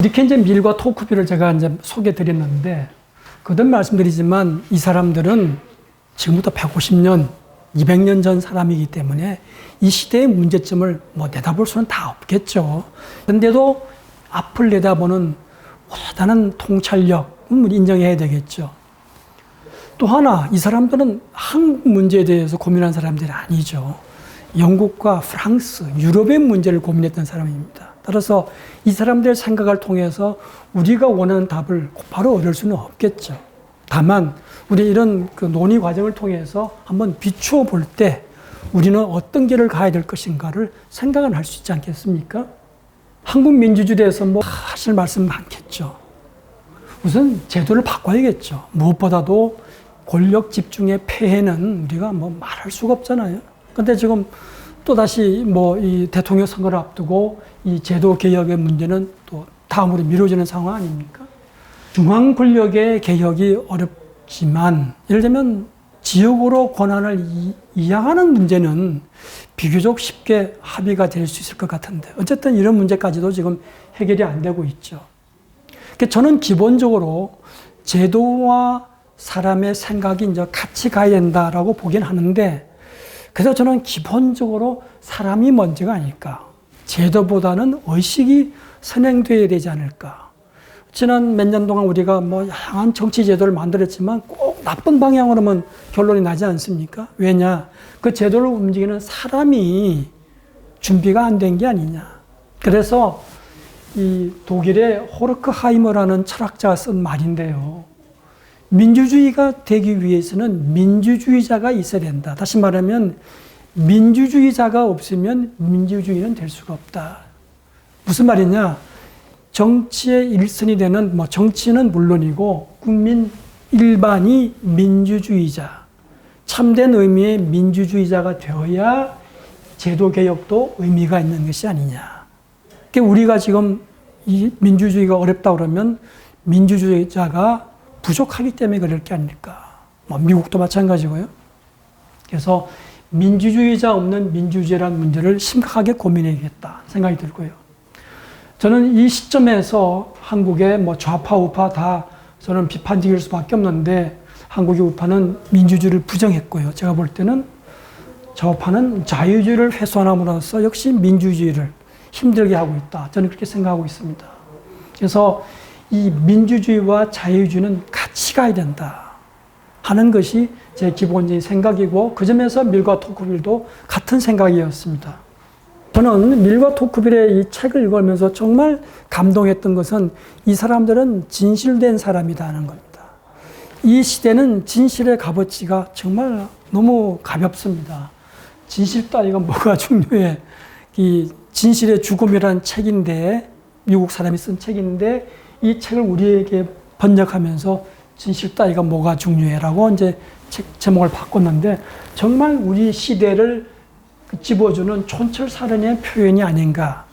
이렇게 이제 밀과 토크비를 제가 이제 소개해 드렸는데, 거듭 말씀드리지만 이 사람들은 지금부터 150년, 200년 전 사람이기 때문에 이 시대의 문제점을 내다볼 수는 다 없겠죠. 그런데도 앞을 내다보는 대단한 통찰력은 인정해야 되겠죠. 또 하나, 이 사람들은 한국 문제에 대해서 고민한 사람들이 아니죠. 영국과 프랑스, 유럽의 문제를 고민했던 사람입니다. 따라서 이 사람들의 생각을 통해서 우리가 원하는 답을 바로 얻을 수는 없겠죠. 다만 우리 이런 논의 과정을 통해서 한번 비추어 볼 때 우리는 어떤 길을 가야 될 것인가를 생각은 할 수 있지 않겠습니까? 한국 민주주의에 대해서 하실 말씀 많겠죠. 우선 제도를 바꿔야겠죠. 무엇보다도 권력 집중의 폐해는 우리가 말할 수가 없잖아요. 근데 지금 또다시 이 대통령 선거를 앞두고 이 제도 개혁의 문제는 또 다음으로 미뤄지는 상황 아닙니까? 중앙 권력의 개혁이 어렵지만, 예를 들면 지역으로 권한을 이양하는 문제는 비교적 쉽게 합의가 될 수 있을 것 같은데, 어쨌든 이런 문제까지도 지금 해결이 안 되고 있죠. 저는 기본적으로 제도와 사람의 생각이 이제 같이 가야 된다라고 보긴 하는데, 그래서 저는 기본적으로 사람이 먼저가 아닐까. 제도보다는 의식이 선행되어야 되지 않을까. 지난 몇 년 동안 우리가 다양한 정치 제도를 만들었지만 꼭 나쁜 방향으로만 결론이 나지 않습니까? 왜냐? 그 제도를 움직이는 사람이 준비가 안 된 게 아니냐. 그래서 이 독일의 호르크하이머라는 철학자가 쓴 말인데요. 민주주의가 되기 위해서는 민주주의자가 있어야 된다. 다시 말하면 민주주의자가 없으면 민주주의는 될 수가 없다. 무슨 말이냐? 정치의 일선이 되는 정치는 물론이고 국민 일반이 민주주의자, 참된 의미의 민주주의자가 되어야 제도 개혁도 의미가 있는 것이 아니냐. 그러니까 우리가 지금 이 민주주의가 어렵다 그러면 민주주의자가 부족하기 때문에 그럴 게 아닐까. 미국도 마찬가지고요. 그래서 민주주의자 없는 민주주의라는 문제를 심각하게 고민해야겠다 생각이 들고요. 저는 이 시점에서 한국의 좌파, 우파 다 저는 비판적일 수밖에 없는데, 한국의 우파는 민주주의를 부정했고요. 제가 볼 때는 좌파는 자유주의를 훼손함으로써 역시 민주주의를 힘들게 하고 있다. 저는 그렇게 생각하고 있습니다. 그래서 이 민주주의와 자유주의는 같이 가야 된다 하는 것이 제 기본적인 생각이고, 그 점에서 밀과 토크빌도 같은 생각이었습니다. 저는 밀과 토크빌의 이 책을 읽으면서 정말 감동했던 것은 이 사람들은 진실된 사람이다 하는 겁니다. 이 시대는 진실의 값어치가 정말 너무 가볍습니다. 진실 따위가 뭐가 중요해. 이 진실의 죽음이라는 책인데, 미국 사람이 쓴 책인데, 이 책을 우리에게 번역하면서 진실 따위가 뭐가 중요해라고 이제 책 제목을 바꿨는데, 정말 우리 시대를 집어주는 촌철살인의 표현이 아닌가.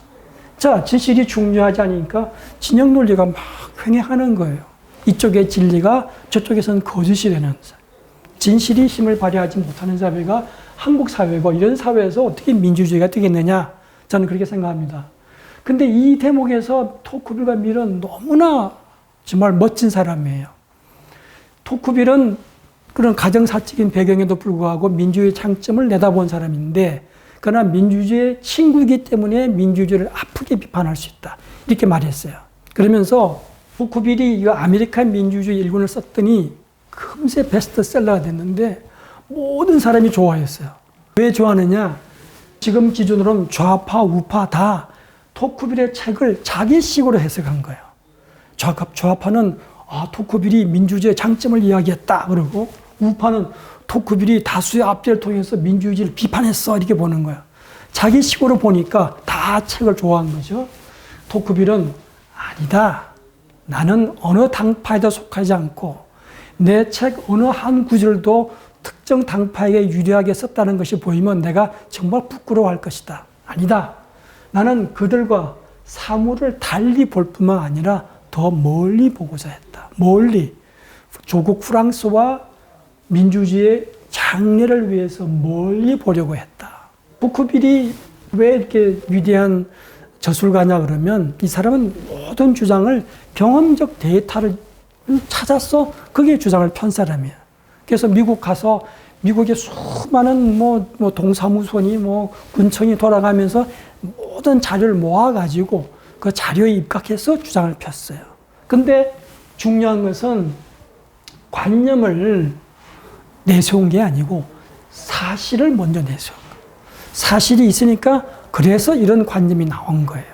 자, 진실이 중요하지 않으니까 진영 논리가 막 횡행하는 거예요. 이쪽의 진리가 저쪽에서는 거짓이 되는, 진실이 힘을 발휘하지 못하는 사회가 한국 사회고, 이런 사회에서 어떻게 민주주의가 되겠느냐, 저는 그렇게 생각합니다. 근데 이 대목에서 토크빌과 밀은 너무나 정말 멋진 사람이에요. 토크빌은 그런 가정사적인 배경에도 불구하고 민주주의의 장점을 내다본 사람인데, 그러나 민주주의의 친구이기 때문에 민주주의를 아프게 비판할 수 있다, 이렇게 말했어요. 그러면서 토크빌이 이 아메리칸 민주주의 일권을 썼더니 금세 베스트셀러가 됐는데 모든 사람이 좋아했어요. 왜 좋아하느냐? 지금 기준으로는 좌파, 우파 다 토크빌의 책을 자기식으로 해석한 거예요. 좌파는 토크빌이 민주주의의 장점을 이야기했다 그러고, 우파는 토크빌이 다수의 압제를 통해서 민주주의를 비판했어, 이렇게 보는 거예요. 자기식으로 보니까 다 책을 좋아한 거죠. 토크빌은 아니다. 나는 어느 당파에도 속하지 않고 내 책 어느 한 구절도 특정 당파에게 유리하게 썼다는 것이 보이면 내가 정말 부끄러워할 것이다. 아니다. 나는 그들과 사물을 달리 볼 뿐만 아니라 더 멀리 보고자 했다. 멀리. 조국 프랑스와 민주주의의 장래를 위해서 멀리 보려고 했다. 토크빌이 왜 이렇게 위대한 저술가냐 그러면 이 사람은 모든 주장을 경험적 데이터를 찾아서 거기에 주장을 편 사람이야. 그래서 미국 가서 미국의 수많은 동사무소니 군청이 돌아가면서 모든 자료를 모아가지고 그 자료에 입각해서 주장을 폈어요. 근데 중요한 것은 관념을 내세운 게 아니고 사실을 먼저 내세운 거예요. 사실이 있으니까 그래서 이런 관념이 나온 거예요.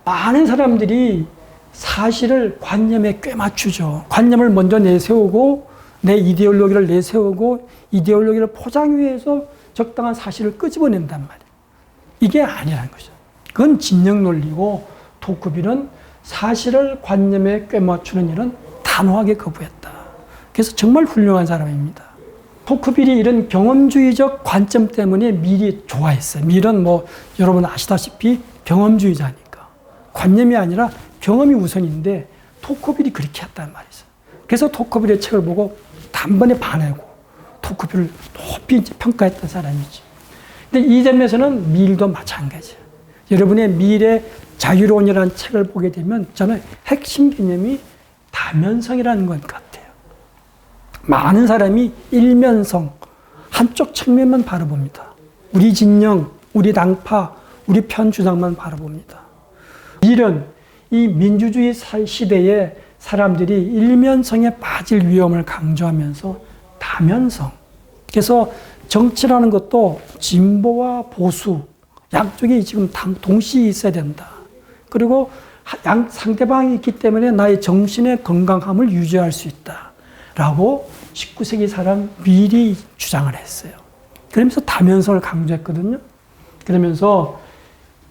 많은 사람들이 사실을 관념에 꿰맞추죠. 관념을 먼저 내세우고 내 이데올로기를 내세우고 이데올로기를 포장하기 위해서 적당한 사실을 끄집어낸단 말이에요. 이게 아니라는 거죠. 그건 진영 논리고 토크빌은 사실을 관념에 꿰맞추는 일은 단호하게 거부했다. 그래서 정말 훌륭한 사람입니다. 토크빌이 이런 경험주의적 관점 때문에 밀이 좋아했어요. 밀은 여러분 아시다시피 경험주의자니까. 관념이 아니라 경험이 우선인데 토크빌이 그렇게 했단 말이죠. 그래서 토크빌의 책을 보고 단번에 반하고 토크빌을 높이 평가했던 사람이지. 근데 이 점에서는 밀도 마찬가지예요. 여러분의 밀의 자유론이라는 책을 보게 되면 저는 핵심 개념이 다면성이라는 것 같아요. 많은 사람이 일면성, 한쪽 측면만 바라봅니다. 우리 진영, 우리 당파, 우리 편 주장만 바라봅니다. 밀은 이 민주주의 시대에 사람들이 일면성에 빠질 위험을 강조하면서 다면성. 그래서 정치라는 것도 진보와 보수, 양쪽이 지금 동시에 있어야 된다. 그리고 상대방이 있기 때문에 나의 정신의 건강함을 유지할 수 있다. 라고 19세기 사람 밀이 주장을 했어요. 그러면서 다면성을 강조했거든요. 그러면서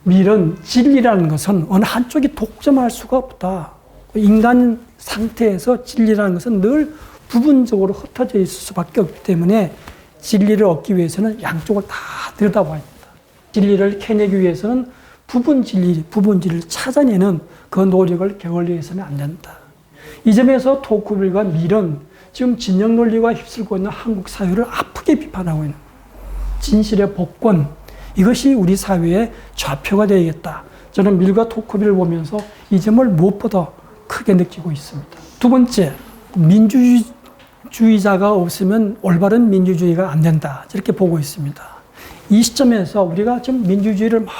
밀은 진리라는 것은 어느 한쪽이 독점할 수가 없다. 인간 상태에서 진리라는 것은 늘 부분적으로 흩어져 있을 수밖에 없기 때문에 진리를 얻기 위해서는 양쪽을 다 들여다봐야 된다. 진리를 캐내기 위해서는 부분 진리를 찾아내는 그 노력을 게을리해서는 안 된다. 이 점에서 토크빌과 밀은 지금 진영 논리가 휩쓸고 있는 한국 사회를 아프게 비판하고 있는 진실의 복권, 이것이 우리 사회의 좌표가 되어야겠다. 저는 밀과 토크빌을 보면서 이 점을 무엇보다 크게 느끼고 있습니다. 두 번째, 민주주의자가 없으면 올바른 민주주의가 안 된다. 이렇게 보고 있습니다. 이 시점에서 우리가 지금 민주주의를 막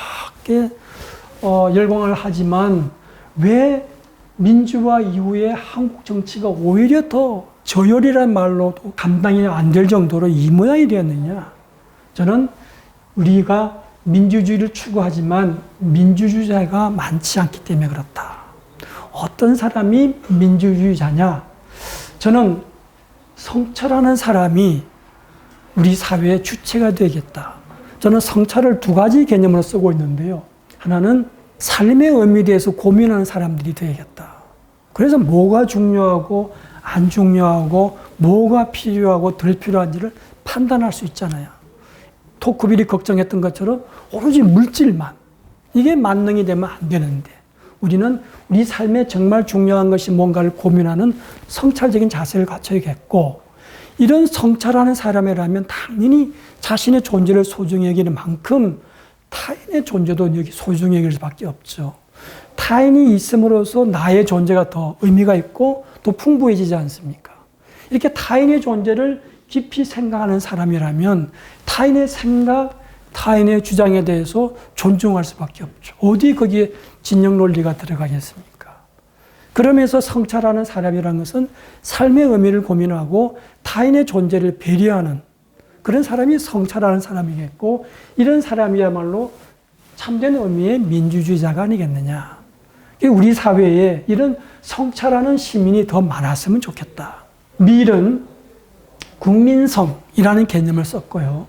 열광을 하지만 왜 민주화 이후에 한국 정치가 오히려 더 저열이라는 말로도 감당이 안 될 정도로 이 모양이 되었느냐. 저는 우리가 민주주의를 추구하지만 민주주의자가 많지 않기 때문에 그렇다. 어떤 사람이 민주주의자냐? 저는 성찰하는 사람이 우리 사회의 주체가 되겠다. 저는 성찰을 두 가지 개념으로 쓰고 있는데요. 하나는 삶의 의미에 대해서 고민하는 사람들이 되겠다. 그래서 뭐가 중요하고 안 중요하고 뭐가 필요하고 덜 필요한지를 판단할 수 있잖아요. 토크빌이 걱정했던 것처럼 오로지 물질만, 이게 만능이 되면 안 되는데 우리는 우리 삶에 정말 중요한 것이 뭔가를 고민하는 성찰적인 자세를 갖춰야겠고, 이런 성찰하는 사람이라면 당연히 자신의 존재를 소중히 여기는 만큼 타인의 존재도 소중히 여길 수밖에 없죠. 타인이 있음으로써 나의 존재가 더 의미가 있고 또 풍부해지지 않습니까? 이렇게 타인의 존재를 깊이 생각하는 사람이라면 타인의 생각, 타인의 주장에 대해서 존중할 수밖에 없죠. 어디 거기에 진영 논리가 들어가겠습니까? 그러면서 성찰하는 사람이라는 것은 삶의 의미를 고민하고 타인의 존재를 배려하는 그런 사람이 성찰하는 사람이겠고, 이런 사람이야말로 참된 의미의 민주주의자가 아니겠느냐. 우리 사회에 이런 성찰하는 시민이 더 많았으면 좋겠다. 밀은 국민성이라는 개념을 썼고요.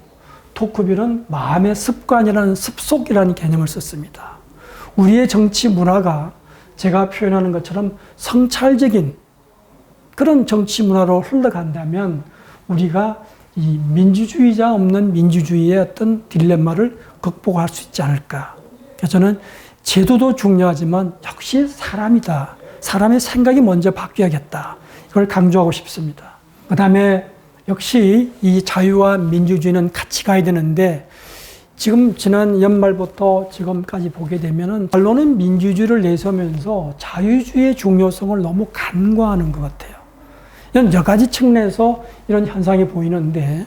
토크빌은 마음의 습관이라는 습속이라는 개념을 썼습니다. 우리의 정치 문화가 제가 표현하는 것처럼 성찰적인 그런 정치 문화로 흘러간다면 우리가 이 민주주의자 없는 민주주의의 어떤 딜레마를 극복할 수 있지 않을까. 그래서 저는 제도도 중요하지만 역시 사람이다. 사람의 생각이 먼저 바뀌어야겠다. 이걸 강조하고 싶습니다. 그 다음에 역시 이 자유와 민주주의는 같이 가야 되는데 지금 지난 연말부터 지금까지 보게 되면은 언론은 민주주의를 내세우면서 자유주의의 중요성을 너무 간과하는 것 같아요. 이런 여러 가지 측면에서 이런 현상이 보이는데,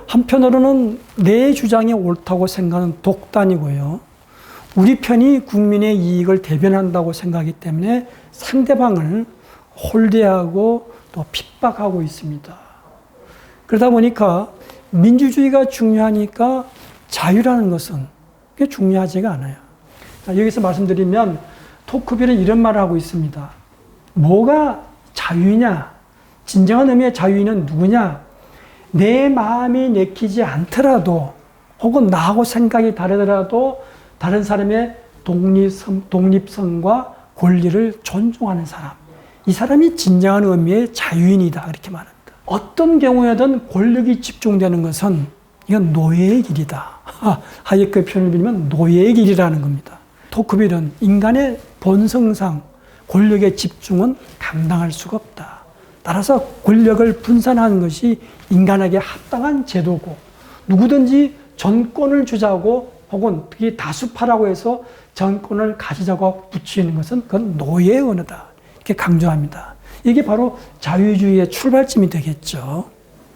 한편으로는 내 주장이 옳다고 생각하는 독단이고요. 우리 편이 국민의 이익을 대변한다고 생각하기 때문에 상대방을 홀대하고 또 핍박하고 있습니다. 그러다 보니까 민주주의가 중요하니까 자유라는 것은 그게 중요하지가 않아요. 여기서 말씀드리면 토크빌은 이런 말을 하고 있습니다. 뭐가 자유냐? 진정한 의미의 자유인은 누구냐? 내 마음이 내키지 않더라도 혹은 나하고 생각이 다르더라도 다른 사람의 독립성과 권리를 존중하는 사람. 이 사람이 진정한 의미의 자유인이다. 이렇게 말합니다. 어떤 경우에든 권력이 집중되는 것은 이건 노예의 길이다. 하이에크의 표현을 빌면 노예의 길이라는 겁니다. 토크빌은 인간의 본성상 권력의 집중은 감당할 수가 없다. 따라서 권력을 분산하는 것이 인간에게 합당한 제도고, 누구든지 정권을 주자고 혹은 특히 다수파라고 해서 정권을 가지자고 붙이는 것은 그건 노예의 언어다. 이렇게 강조합니다. 이게 바로 자유주의의 출발점이 되겠죠.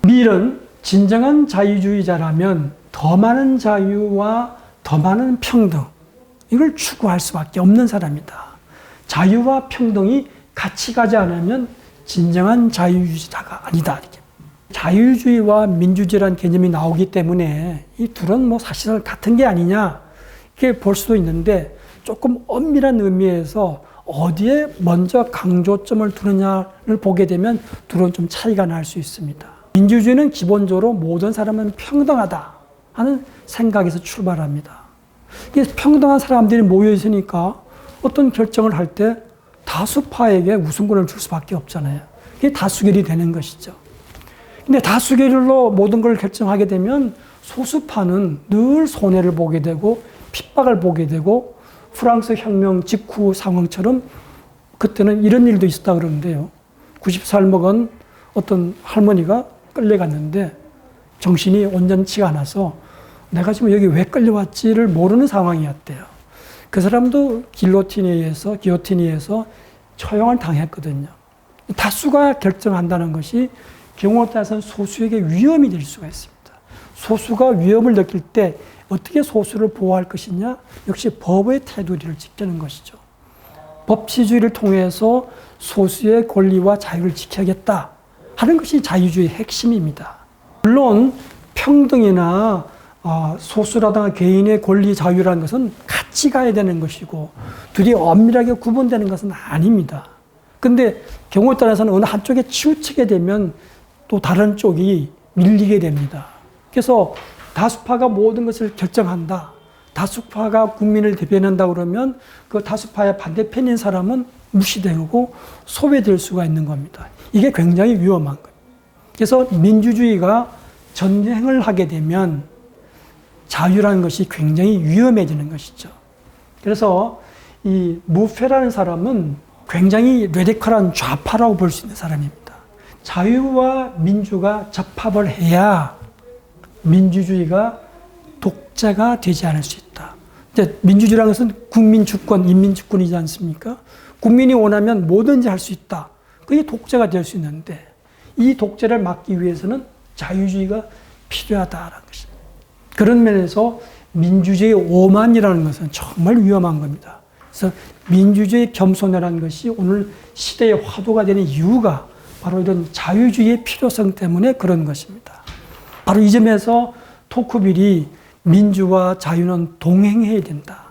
밀은 진정한 자유주의자라면 더 많은 자유와 더 많은 평등, 이걸 추구할 수밖에 없는 사람이다. 자유와 평등이 같이 가지 않으면 진정한 자유주의자가 아니다. 이렇게. 자유주의와 민주주의라는 개념이 나오기 때문에 이 둘은 뭐 사실은 같은 게 아니냐 이렇게 볼 수도 있는데, 조금 엄밀한 의미에서 어디에 먼저 강조점을 두느냐를 보게 되면 둘은 좀 차이가 날 수 있습니다. 민주주의는 기본적으로 모든 사람은 평등하다 하는 생각에서 출발합니다. 평등한 사람들이 모여 있으니까 어떤 결정을 할 때 다수파에게 우선권을 줄 수밖에 없잖아요. 이게 다수결이 되는 것이죠. 근데 다수결로 모든 걸 결정하게 되면 소수파는 늘 손해를 보게 되고 핍박을 보게 되고, 프랑스 혁명 직후 상황처럼 그때는 이런 일도 있었다 그러는데요. 90살 먹은 어떤 할머니가 끌려갔는데 정신이 온전치가 않아서 내가 지금 여기 왜 끌려왔지를 모르는 상황이었대요. 그 사람도 기요틴에 의해서 처형을 당했거든요. 다수가 결정한다는 것이 경우에 따라서는 소수에게 위험이 될 수가 있습니다. 소수가 위험을 느낄 때 어떻게 소수를 보호할 것이냐? 역시 법의 테두리를 지키는 것이죠. 법치주의를 통해서 소수의 권리와 자유를 지켜야겠다 하는 것이 자유주의의 핵심입니다. 물론 평등이나 소수라든가 개인의 권리 자유라는 것은 같이 가야 되는 것이고 둘이 엄밀하게 구분되는 것은 아닙니다. 근데 경우에 따라서는 어느 한쪽에 치우치게 되면 또 다른 쪽이 밀리게 됩니다. 그래서 다수파가 모든 것을 결정한다, 다수파가 국민을 대변한다 그러면 그 다수파의 반대편인 사람은 무시되고 소외될 수가 있는 겁니다. 이게 굉장히 위험한 거예요. 그래서 민주주의가 전쟁을 하게 되면 자유라는 것이 굉장히 위험해지는 것이죠. 그래서 이 무페라는 사람은 굉장히 레디컬한 좌파라고 볼 수 있는 사람입니다. 자유와 민주가 접합을 해야 민주주의가 독재가 되지 않을 수 있다. 이제 민주주의라는 것은 국민 주권, 인민 주권이지 않습니까? 국민이 원하면 뭐든지 할 수 있다. 그게 독재가 될 수 있는데, 이 독재를 막기 위해서는 자유주의가 필요하다라는 것입니다. 그런 면에서 민주주의 오만이라는 것은 정말 위험한 겁니다. 그래서 민주주의 겸손이라는 것이 오늘 시대의 화두가 되는 이유가 바로 이런 자유주의의 필요성 때문에 그런 것입니다. 바로 이 점에서 토크빌이 민주와 자유는 동행해야 된다,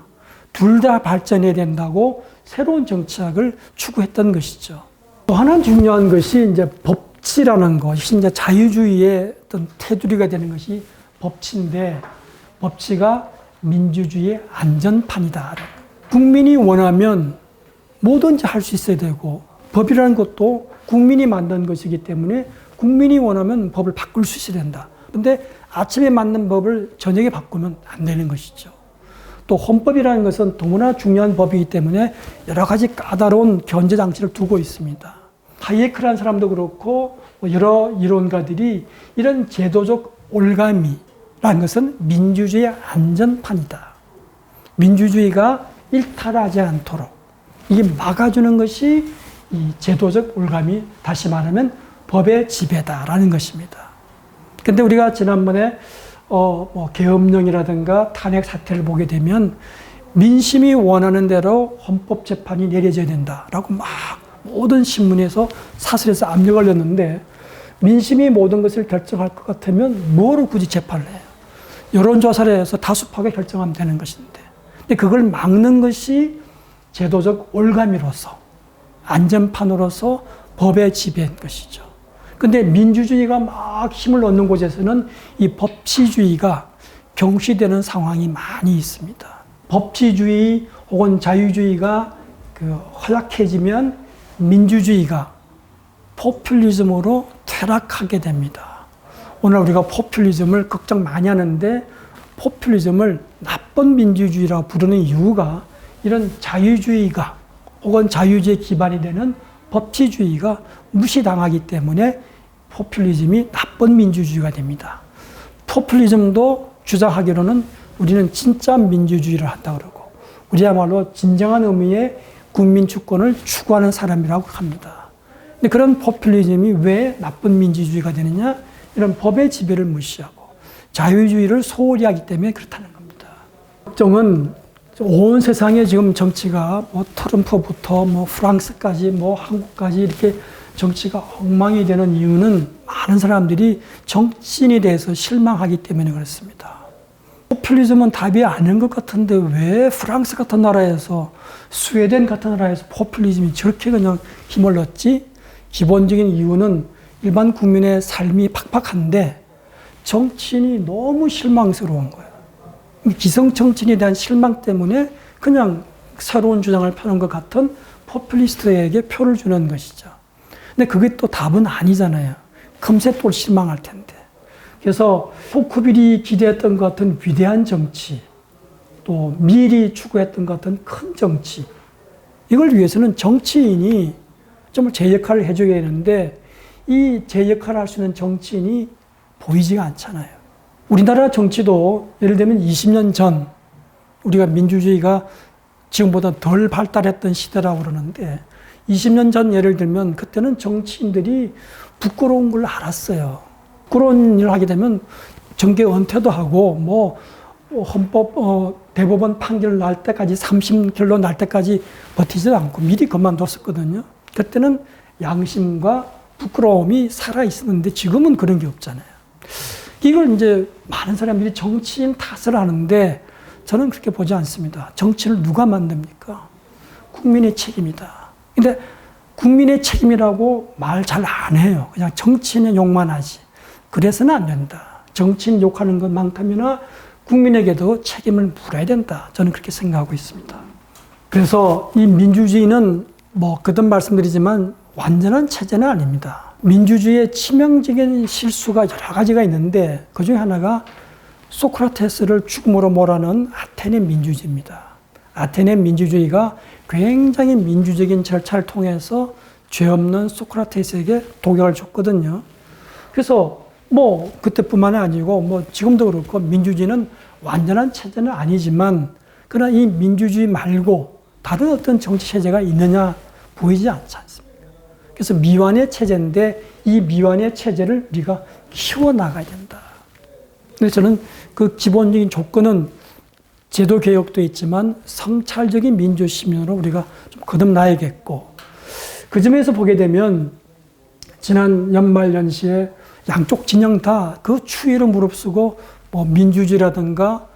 둘 다 발전해야 된다고 새로운 정치학을 추구했던 것이죠. 또 하나 중요한 것이 이제 법치라는 것이 이제 자유주의의 어떤 테두리가 되는 것이 법치인데, 법치가 민주주의의 안전판이다. 국민이 원하면 뭐든지 할 수 있어야 되고, 법이라는 것도 국민이 만든 것이기 때문에 국민이 원하면 법을 바꿀 수 있어야 된다. 그런데 아침에 만든 법을 저녁에 바꾸면 안 되는 것이죠. 또 헌법이라는 것은 너무나 중요한 법이기 때문에 여러 가지 까다로운 견제 장치를 두고 있습니다. 하이에크라는 사람도 그렇고 여러 이론가들이 이런 제도적 올가미, 라는 것은 민주주의의 안전판이다. 민주주의가 일탈하지 않도록 이게 막아주는 것이 이 제도적 올감이, 다시 말하면 법의 지배다라는 것입니다. 근데 우리가 지난번에 계엄령이라든가 탄핵 사태를 보게 되면 민심이 원하는 대로 헌법재판이 내려져야 된다라고 막 모든 신문에서 사설에서 압력을 넣는데, 민심이 모든 것을 결정할 것 같으면 뭐로 굳이 재판을 해요? 여론조사를 해서 다수파가 결정하면 되는 것인데. 근데 그걸 막는 것이 제도적 올가미로서, 안전판으로서 법의 지배인 것이죠. 근데 민주주의가 막 힘을 얻는 곳에서는 이 법치주의가 경시되는 상황이 많이 있습니다. 법치주의 혹은 자유주의가 허약해지면 민주주의가 포퓰리즘으로 퇴락하게 됩니다. 오늘 우리가 포퓰리즘을 걱정 많이 하는데, 포퓰리즘을 나쁜 민주주의라고 부르는 이유가 이런 자유주의가 혹은 자유주의 기반이 되는 법치주의가 무시당하기 때문에 포퓰리즘이 나쁜 민주주의가 됩니다. 포퓰리즘도 주장하기로는 우리는 진짜 민주주의를 한다고 그러고, 우리야말로 진정한 의미의 국민 주권을 추구하는 사람이라고 합니다. 근데 그런 포퓰리즘이 왜 나쁜 민주주의가 되느냐? 이런 법의 지배를 무시하고 자유주의를 소홀히 하기 때문에 그렇다는 겁니다. 걱정은 온 세상에 지금 정치가 트럼프부터 프랑스까지 한국까지 이렇게 정치가 엉망이 되는 이유는 많은 사람들이 정치인에 대해서 실망하기 때문에 그렇습니다. 포퓰리즘은 답이 아닌 것 같은데 왜 프랑스 같은 나라에서, 스웨덴 같은 나라에서 포퓰리즘이 저렇게 그냥 힘을 얻지? 기본적인 이유는 일반 국민의 삶이 팍팍한데 정치인이 너무 실망스러운 거예요. 기성 정치인에 대한 실망 때문에 그냥 새로운 주장을 펴는 것 같은 포퓰리스트에게 표를 주는 것이죠. 근데 그게 또 답은 아니잖아요. 금세 또 실망할 텐데. 그래서 토크빌이 기대했던 것 같은 위대한 정치, 또 밀이 추구했던 것 같은 큰 정치, 이걸 위해서는 정치인이 정말 제 역할을 해줘야 되는데, 이 제 역할을 할 수 있는 정치인이 보이지가 않잖아요. 우리나라 정치도 예를 들면 20년 전 우리가 민주주의가 지금보다 덜 발달했던 시대라고 그러는데, 20년 전 예를 들면 그때는 정치인들이 부끄러운 걸 알았어요. 부끄러운 일을 하게 되면 정계 은퇴도 하고 헌법 대법원 판결 날 때까지 30킬로 날 때까지 버티지도 않고 미리 그만뒀었거든요. 그때는 양심과 부끄러움이 살아 있었는데 지금은 그런 게 없잖아요. 이걸 이제 많은 사람들이 정치인 탓을 하는데 저는 그렇게 보지 않습니다. 정치를 누가 만듭니까? 국민의 책임이다. 근데 국민의 책임이라고 말 잘 안 해요. 그냥 정치인의 욕만 하지. 그래서는 안 된다. 정치인 욕하는 것만큼이나 국민에게도 책임을 물어야 된다. 저는 그렇게 생각하고 있습니다. 그래서 이 민주주의는 거듭 말씀드리지만 완전한 체제는 아닙니다. 민주주의의 치명적인 실수가 여러 가지가 있는데 그중에 하나가 소크라테스를 죽음으로 몰아넣은 아테네 민주주의입니다. 아테네 민주주의가 굉장히 민주적인 절차를 통해서 죄 없는 소크라테스에게 독약을 줬거든요. 그래서 그때뿐만이 아니고 지금도 그렇고 민주주의는 완전한 체제는 아니지만, 그러나 이 민주주의 말고 다른 어떤 정치 체제가 있느냐 보이지 않지 않습니까? 그래서 미완의 체제인데 이 미완의 체제를 우리가 키워나가야 된다. 그래서 저는 그 기본적인 조건은 제도 개혁도 있지만 성찰적인 민주시민으로 우리가 좀 거듭나야겠고, 그 점에서 보게 되면 지난 연말 연시에 양쪽 진영 다 그 추이를 무릅쓰고 민주주의라든가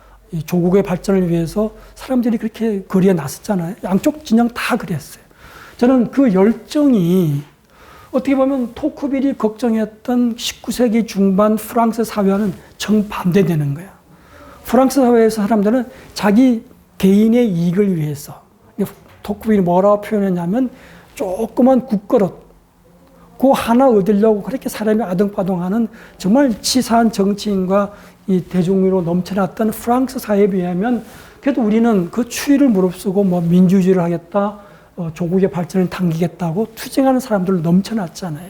조국의 발전을 위해서 사람들이 그렇게 거리에 나섰잖아요. 양쪽 진영 다 그랬어요. 저는 그 열정이 어떻게 보면 토크빌이 걱정했던 19세기 중반 프랑스 사회와는 정반대되는 거예요. 프랑스 사회에서 사람들은 자기 개인의 이익을 위해서, 토크빌이 뭐라고 표현했냐면 조그만 국그릇 그 하나 얻으려고 그렇게 사람이 아등바등하는 정말 치사한 정치인과 이 대중미로 넘쳐났던 프랑스 사회에 비하면 그래도 우리는 그 추이를 무릅쓰고 민주주의를 하겠다, 조국의 발전을 당기겠다고 투쟁하는 사람들로 넘쳐났잖아요.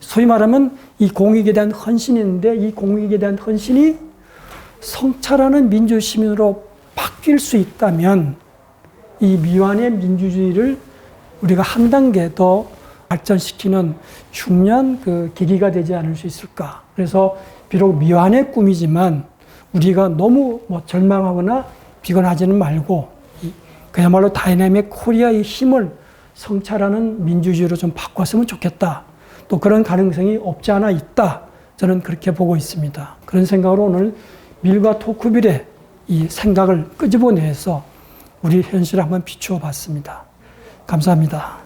소위 말하면 이 공익에 대한 헌신인데 이 공익에 대한 헌신이 성찰하는 민주시민으로 바뀔 수 있다면 이 미완의 민주주의를 우리가 한 단계 더 발전시키는 중요한 그 계기가 되지 않을 수 있을까. 그래서 비록 미완의 꿈이지만 우리가 너무 절망하거나 비관하지는 말고 그야말로 다이내믹 코리아의 힘을 성찰하는 민주주의로 좀 바꿨으면 좋겠다. 또 그런 가능성이 없지 않아 있다. 저는 그렇게 보고 있습니다. 그런 생각으로 오늘 밀과 토크빌의 이 생각을 끄집어내서 우리 현실을 한번 비추어 봤습니다. 감사합니다.